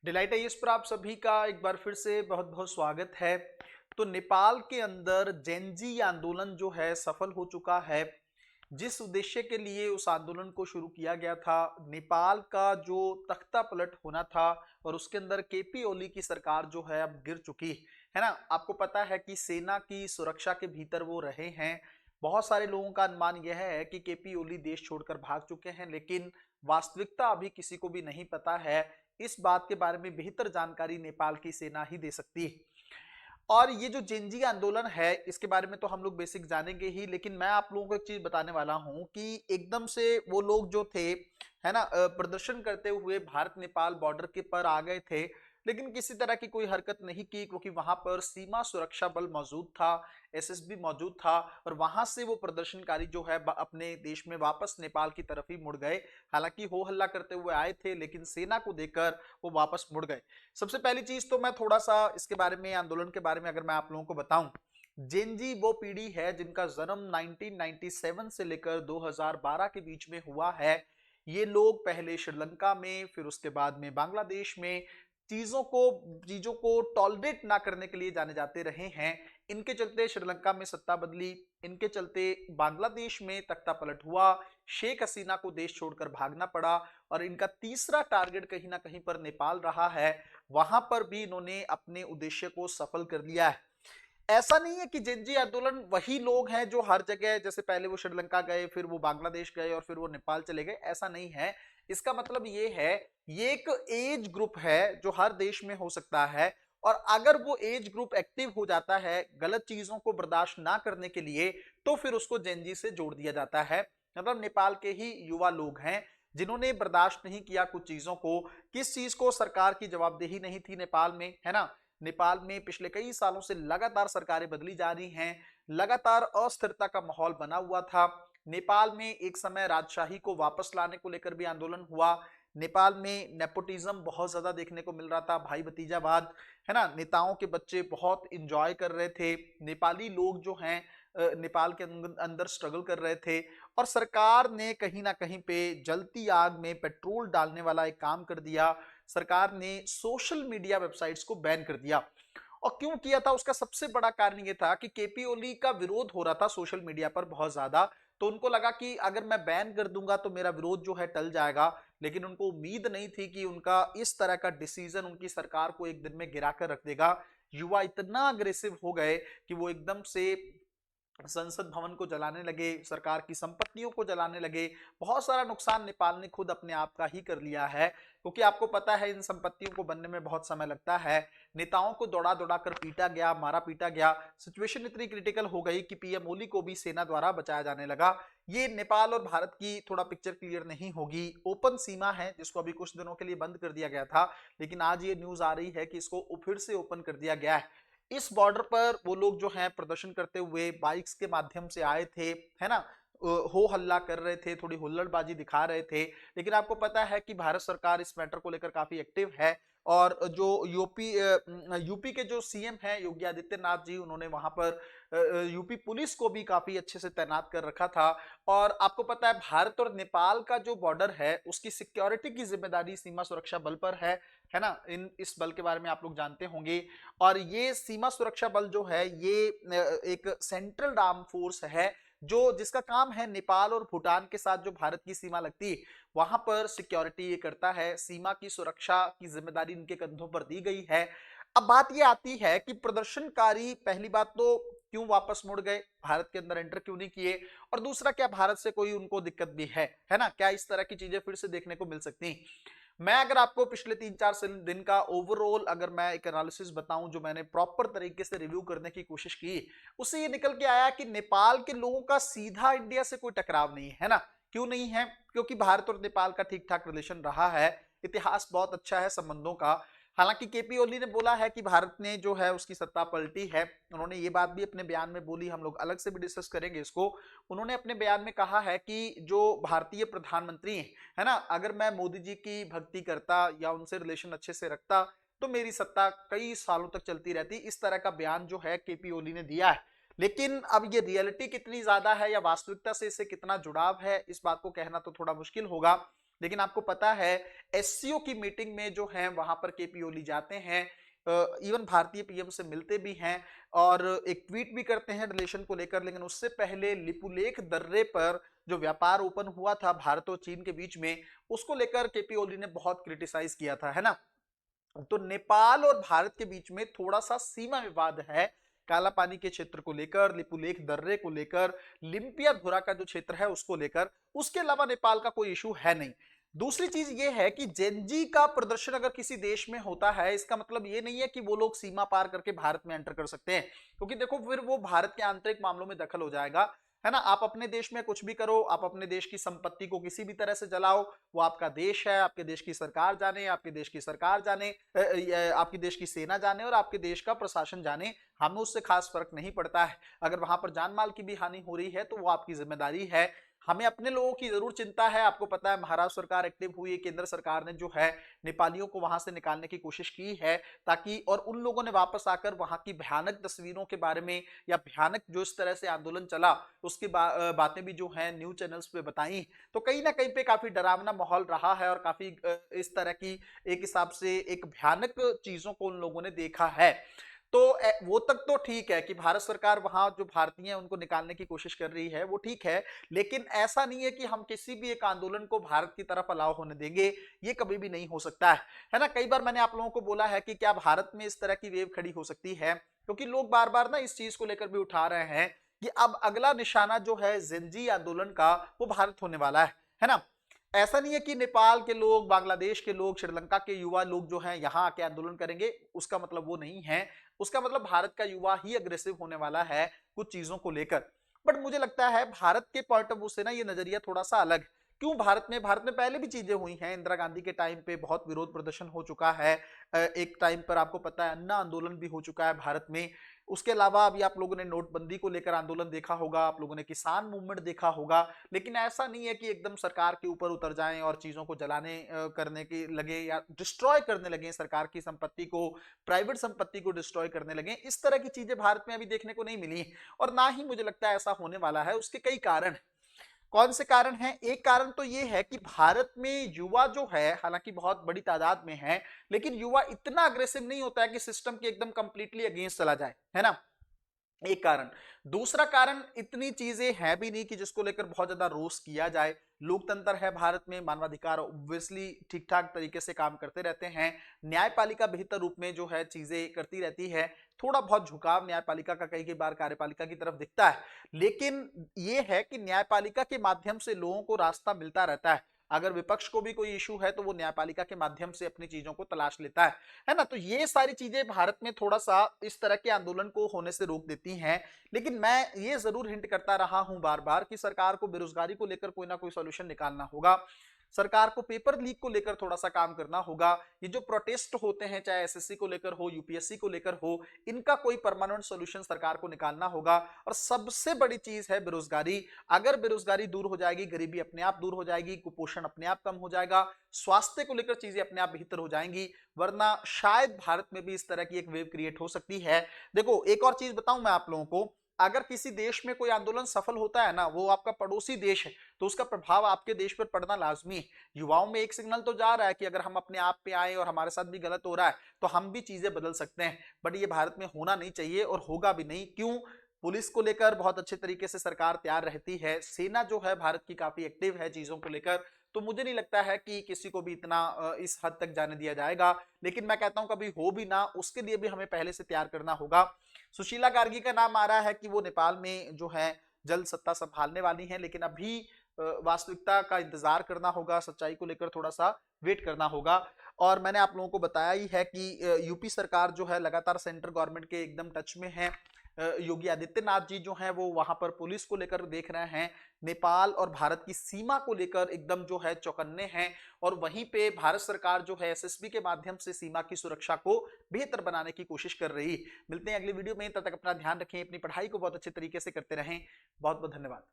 Delight IAS पर आप सभी का एक बार फिर से बहुत बहुत स्वागत है। तो नेपाल के अंदर जेनजी आंदोलन जो है सफल हो चुका है। जिस उद्देश्य के लिए उस आंदोलन को शुरू किया गया था, नेपाल का जो तख्ता पलट होना था और उसके अंदर केपी ओली की सरकार जो है अब गिर चुकी है ना। आपको पता है कि सेना की सुरक्षा के भीतर वो रहे हैं। बहुत सारे लोगों का अनुमान यह है कि केपी ओली देश छोड़कर भाग चुके हैं, लेकिन वास्तविकता अभी किसी को भी नहीं पता है। इस बात के बारे में बेहतर जानकारी नेपाल की सेना ही दे सकती है। और ये जो जेनजी आंदोलन है, इसके बारे में तो हम लोग बेसिक जानेंगे ही, लेकिन मैं आप लोगों को एक चीज बताने वाला हूं कि एकदम से वो लोग जो थे, है ना, प्रदर्शन करते हुए भारत नेपाल बॉर्डर के पर आ गए थे, लेकिन किसी तरह की कोई हरकत नहीं की, क्योंकि वहां पर सीमा सुरक्षा बल मौजूद था, एसएसबी मौजूद था। और वहां से वो प्रदर्शनकारी जो है अपने देश में वापस नेपाल की तरफ ही मुड़ गए। हालांकि हो हल्ला करते हुए आए थे, लेकिन सेना को देकर वो वापस मुड़ गए। सबसे पहली चीज तो मैं थोड़ा सा इसके बारे में, आंदोलन के बारे में अगर मैं आप लोगों को बताऊं, जेनजी वो पीढ़ी है जिनका जन्म 1997 से लेकर 2012 के बीच में हुआ है। ये लोग पहले श्रीलंका में, फिर उसके बाद में बांग्लादेश में चीजों को टॉलरेट ना करने के लिए जाने जाते रहे हैं। इनके चलते श्रीलंका में सत्ता बदली, इनके चलते बांग्लादेश में तख्ता पलट हुआ, शेख हसीना को देश छोड़कर भागना पड़ा, और इनका तीसरा टारगेट कहीं ना कहीं पर नेपाल रहा है। वहां पर भी इन्होंने अपने उद्देश्य को सफल कर लिया है। ऐसा नहीं है कि जेनजी आंदोलन वही लोग हैं जो हर जगह, जैसे पहले वो श्रीलंका गए, फिर वो बांग्लादेश गए और फिर वो नेपाल चले गए, ऐसा नहीं है। इसका मतलब ये है, ये एक एज ग्रुप है जो हर देश में हो सकता है। और अगर वो एज ग्रुप एक्टिव हो जाता है गलत चीजों को बर्दाश्त ना करने के लिए, तो फिर उसको जेनजी से जोड़ दिया जाता है। मतलब नेपाल के ही युवा लोग हैं जिन्होंने बर्दाश्त नहीं किया कुछ चीजों को। किस चीज को? सरकार की जवाबदेही नहीं थी नेपाल में, है ना। नेपाल में पिछले कई सालों से लगातार सरकारें बदली जा रही हैं, लगातार अस्थिरता का माहौल बना हुआ था। नेपाल में एक समय राजशाही को वापस लाने को लेकर भी आंदोलन हुआ। नेपाल में नेपोटिज्म बहुत ज्यादा देखने को मिल रहा था, भाई भतीजावाद, है ना। नेताओं के बच्चे बहुत इंजॉय कर रहे थे, नेपाली लोग जो हैं नेपाल के अंदर स्ट्रगल कर रहे थे। और सरकार ने कहीं ना कहीं पे जलती आग में पेट्रोल डालने वाला एक काम कर दिया। सरकार ने सोशल मीडिया वेबसाइट्स को बैन कर दिया। और क्यों किया था? उसका सबसे बड़ा कारण यह था कि केपी ओली का विरोध हो रहा था सोशल मीडिया पर बहुत ज्यादा। तो उनको लगा कि अगर मैं बैन कर दूंगा तो मेरा विरोध जो है टल जाएगा। लेकिन उनको उम्मीद नहीं थी कि उनका इस तरह का डिसीजन उनकी सरकार को एक दिन में गिराकर रख देगा। युवा इतना अग्रेसिव हो गए कि वो एकदम से संसद भवन को जलाने लगे, सरकार की संपत्तियों को जलाने लगे। बहुत सारा नुकसान नेपाल ने खुद अपने आप का ही कर लिया है, क्योंकि आपको पता है इन संपत्तियों को बनने में बहुत समय लगता है। नेताओं को दौड़ा दौड़ा कर पीटा गया, मारा पीटा गया। सिचुएशन इतनी क्रिटिकल हो गई कि पीएम ओली को भी सेना द्वारा बचाया जाने लगा। ये नेपाल और भारत की थोड़ा पिक्चर क्लियर नहीं होगी। ओपन सीमा है जिसको अभी कुछ दिनों के लिए बंद कर दिया गया था, लेकिन आज ये न्यूज आ रही है कि इसको फिर से ओपन कर दिया गया है। इस बॉर्डर पर वो लोग जो हैं प्रदर्शन करते हुए बाइक्स के माध्यम से आए थे, है ना। हो हल्ला कर रहे थे, थोड़ी हुल्लड़बाजी दिखा रहे थे। लेकिन आपको पता है कि भारत सरकार इस मैटर को लेकर काफी एक्टिव है। और जो यूपी के जो सीएम हैं योगी आदित्यनाथ जी, उन्होंने वहां पर यूपी पुलिस को भी काफी अच्छे से तैनात कर रखा था। और आपको पता है भारत और नेपाल का जो बॉर्डर है उसकी सिक्योरिटी की जिम्मेदारी सीमा सुरक्षा बल पर है ना। इस बल के बारे में आप लोग जानते होंगे। और ये सीमा सुरक्षा बल जो है ये एक सेंट्रल आर्म फोर्स है, जो जिसका काम है नेपाल और भूटान के साथ जो भारत की सीमा लगती है वहां पर सिक्योरिटी ये करता है। सीमा की सुरक्षा की जिम्मेदारी इनके कंधों पर दी गई है। अब बात ये आती है कि प्रदर्शनकारी पहली बात तो क्यों वापस मुड़ गए, भारत के अंदर एंटर क्यों नहीं किए, और दूसरा क्या भारत से कोई उनको दिक्कत भी है ना। क्या इस तरह की चीजें फिर से देखने को मिल सकती हैं? मैं अगर आपको पिछले 3-4 दिन का ओवरऑल अगर मैं एक एनालिसिस बताऊं, जो मैंने प्रॉपर तरीके से रिव्यू करने की कोशिश की, उससे ये निकल के आया कि नेपाल के लोगों का सीधा इंडिया से कोई टकराव नहीं है ना। क्यों नहीं है? क्योंकि भारत और नेपाल का ठीक ठाक रिलेशन रहा है, इतिहास बहुत अच्छा है संबंधों का। हालांकि केपी ओली ने बोला है कि भारत ने जो है उसकी सत्ता पलटी है। उन्होंने ये बात भी अपने बयान में बोली, हम लोग अलग से भी डिस्कस करेंगे इसको। उन्होंने अपने बयान में कहा है कि जो भारतीय प्रधानमंत्री हैं, है ना, अगर मैं मोदी जी की भक्ति करता या उनसे रिलेशन अच्छे से रखता तो मेरी सत्ता कई सालों तक चलती रहती। इस तरह का बयान जो है केपी ओली ने दिया है। लेकिन अब ये रियलिटी कितनी ज्यादा है या वास्तविकता से इससे कितना जुड़ाव है, इस बात को कहना तो थोड़ा मुश्किल होगा। लेकिन आपको पता है एससीओ की मीटिंग में जो है वहां पर केपी ओली जाते हैं, इवन भारतीय पीएम से मिलते भी हैं और एक ट्वीट भी करते हैं रिलेशन को लेकर। लेकिन उससे पहले लिपुलेख दर्रे पर जो व्यापार ओपन हुआ था भारत और चीन के बीच में, उसको लेकर केपी ओली ने बहुत क्रिटिसाइज किया था, है ना। तो नेपाल और भारत के बीच में थोड़ा सा सीमा विवाद है, काला पानी के क्षेत्र को लेकर, लिपुलेख दर्रे को लेकर, लिम्पिया धुरा का जो क्षेत्र है उसको लेकर। उसके अलावा नेपाल का कोई इशू है नहीं। दूसरी चीज ये है कि जेनजी का प्रदर्शन अगर किसी देश में होता है, इसका मतलब ये नहीं है कि वो लोग सीमा पार करके भारत में एंटर कर सकते हैं, क्योंकि देखो फिर वो भारत के आंतरिक मामलों में दखल हो जाएगा, है ना। आप अपने देश में कुछ भी करो, आप अपने देश की संपत्ति को किसी भी तरह से जलाओ, वो आपका देश है, आपके देश की सरकार जाने, आपके देश की सरकार जाने, आपके देश की सेना जाने और आपके देश का प्रशासन जाने, हमें उससे खास फर्क नहीं पड़ता है। अगर वहां पर जान माल की भी हानि हो रही है तो वो आपकी जिम्मेदारी है। हमें अपने लोगों की जरूर चिंता है। आपको पता है महाराष्ट्र सरकार एक्टिव हुई है, केंद्र सरकार ने जो है नेपालियों को वहां से निकालने की कोशिश की है, ताकि और उन लोगों ने वापस आकर वहां की भयानक तस्वीरों के बारे में या भयानक जो इस तरह से आंदोलन चला उसकी बातें भी जो है न्यूज चैनल्स पे बताई। तो कहीं ना कहीं पे काफी डरावना माहौल रहा है और काफी इस तरह की एक हिसाब से एक भयानक चीजों को उन लोगों ने देखा है। तो वो तक तो ठीक है कि भारत सरकार वहां जो भारतीय हैं उनको निकालने की कोशिश कर रही है, वो ठीक है। लेकिन ऐसा नहीं है कि हम किसी भी एक आंदोलन को भारत की तरफ अलाउ होने देंगे, ये कभी भी नहीं हो सकता है ना। कई बार मैंने आप लोगों को बोला है कि क्या भारत में इस तरह की वेव खड़ी हो सकती है, क्योंकि लोग बार बार ना इस चीज को लेकर भी उठा रहे हैं कि अब अगला निशाना जो है जेनजी आंदोलन का वो भारत होने वाला है ना। ऐसा नहीं है कि नेपाल के लोग, बांग्लादेश के लोग, श्रीलंका के युवा लोग जो हैं यहाँ आके आंदोलन करेंगे, उसका मतलब वो नहीं है। उसका मतलब भारत का युवा ही अग्रेसिव होने वाला है कुछ चीजों को लेकर। बट मुझे लगता है भारत के पॉइंट ऑफ व्यू से ना ये नजरिया थोड़ा सा अलग। क्यों भारत में पहले भी चीजें हुई हैं। इंदिरा गांधी के टाइम पे बहुत विरोध प्रदर्शन हो चुका है, एक टाइम पर आपको पता है अन्ना आंदोलन भी हो चुका है भारत में। उसके अलावा अभी आप लोगों ने नोटबंदी को लेकर आंदोलन देखा होगा, आप लोगों ने किसान मूवमेंट देखा होगा। लेकिन ऐसा नहीं है कि एकदम सरकार के ऊपर उतर जाएं और चीजों को जलाने करने के लगे या डिस्ट्रॉय करने लगे, सरकार की संपत्ति को, प्राइवेट संपत्ति को डिस्ट्रॉय करने लगे। इस तरह की चीजें भारत में अभी देखने को नहीं मिली और ना ही मुझे लगता है ऐसा होने वाला है। उसके कई कारण। कौन से कारण हैं? एक कारण तो ये है कि भारत में युवा जो है, हालांकि बहुत बड़ी तादाद में है, लेकिन युवा इतना अग्रेसिव नहीं होता है कि सिस्टम के एकदम कंप्लीटली अगेंस्ट चला जाए, है ना। एक कारण। दूसरा कारण, इतनी चीजें हैं भी नहीं कि जिसको लेकर बहुत ज्यादा रोष किया जाए। लोकतंत्र है भारत में, मानवाधिकार ऑब्वियसली ठीक ठाक तरीके से काम करते रहते हैं। न्यायपालिका बेहतर रूप में जो है चीजें करती रहती है। थोड़ा बहुत झुकाव न्यायपालिका का कई कई बार कार्यपालिका की तरफ दिखता है, लेकिन यह है कि न्यायपालिका के माध्यम से लोगों को रास्ता मिलता रहता है। अगर विपक्ष को भी कोई इशू है तो वो न्यायपालिका के माध्यम से अपनी चीजों को तलाश लेता है ना। तो ये सारी चीजें भारत में थोड़ा सा इस तरह के आंदोलन को होने से रोक देती हैं। लेकिन मैं ये जरूर हिंट करता रहा हूं बार बार कि सरकार को बेरोजगारी को लेकर कोई ना कोई सॉल्यूशन निकालना होगा। सरकार को पेपर लीक को लेकर थोड़ा सा काम करना होगा। ये जो प्रोटेस्ट होते हैं, चाहे एसएससी को लेकर हो, यूपीएससी को लेकर हो, इनका कोई परमानेंट सॉल्यूशन सरकार को निकालना होगा। और सबसे बड़ी चीज है बेरोजगारी। अगर बेरोजगारी दूर हो जाएगी, गरीबी अपने आप दूर हो जाएगी, कुपोषण अपने आप कम हो जाएगा, स्वास्थ्य को लेकर चीजें अपने आप बेहतर हो जाएंगी। वरना शायद भारत में भी इस तरह की एक वेव क्रिएट हो सकती है। देखो एक और चीज बताऊं मैं आप लोगों को, अगर किसी देश में कोई आंदोलन सफल होता है ना, वो आपका पड़ोसी देश है, तो उसका प्रभाव आपके देश पर पड़ना लाजमी है। युवाओं में एक सिग्नल तो जा रहा है कि अगर हम अपने आप पे आए और हमारे साथ भी गलत हो रहा है तो हम भी चीजें बदल सकते हैं। बट ये भारत में होना नहीं चाहिए और होगा भी नहीं। क्यों? पुलिस को लेकर बहुत अच्छे तरीके से सरकार तैयार रहती है, सेना जो है भारत की काफी एक्टिव है चीजों को लेकर। तो मुझे नहीं लगता है कि किसी को भी इतना इस हद तक जाने दिया जाएगा। लेकिन मैं कहता हूं कभी हो भी ना, उसके लिए भी हमें पहले से तैयार करना होगा। सुशीला गार्गी का नाम आ रहा है कि वो नेपाल में जो है जल्द सत्ता संभालने वाली हैं, लेकिन अभी वास्तविकता का इंतजार करना होगा, सच्चाई को लेकर थोड़ा सा वेट करना होगा। और मैंने आप लोगों को बताया ही है कि यूपी सरकार जो है लगातार सेंट्रल गवर्नमेंट के एकदम टच में है। योगी आदित्यनाथ जी जो हैं वो वहां पर पुलिस को लेकर देख रहे हैं, नेपाल और भारत की सीमा को लेकर एकदम जो है चौकन्ने हैं। और वहीं पे भारत सरकार जो है एसएसबी के माध्यम से सीमा की सुरक्षा को बेहतर बनाने की कोशिश कर रही। मिलते हैं अगली वीडियो में, तब तक अपना ध्यान रखें, अपनी पढ़ाई को बहुत अच्छे तरीके से करते रहें। बहुत बहुत धन्यवाद।